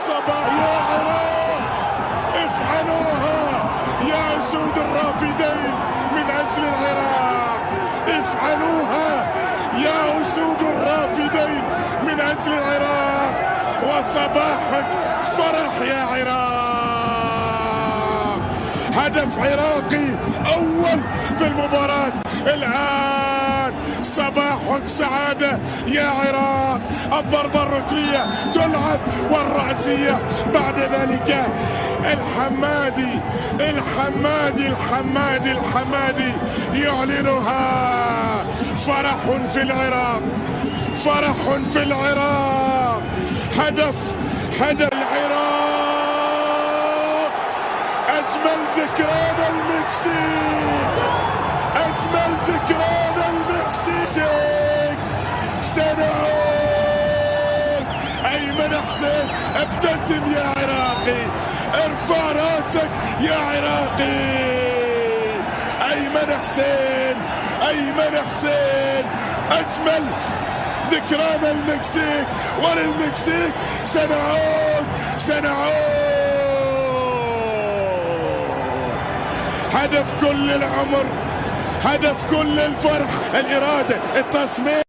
صباح يا عراق، افعلوها يا أسود الرافدين من أجل العراق، افعلوها يا أسود الرافدين من أجل العراق، وصباحك فرح يا عراق. هدف عراقي أول في المباراة الآن، صباحك سعادة يا عراق. الضربة الركنية تلعب والرأسية بعد ذلك الحمادي يعلنها. فرح في العراق، فرح في العراق. هدف العراق. أجمل ذكران المكسيك، أجمل ذكران المكسيك. سنعود. أيمن حسين ابتسم يا عراقي، ارفع راسك يا عراقي. أيمن حسين أجمل ذكران المكسيك، وللمكسيك سنعود. هدف كل العمر، هدف كل الفرح، الإرادة، التصميم.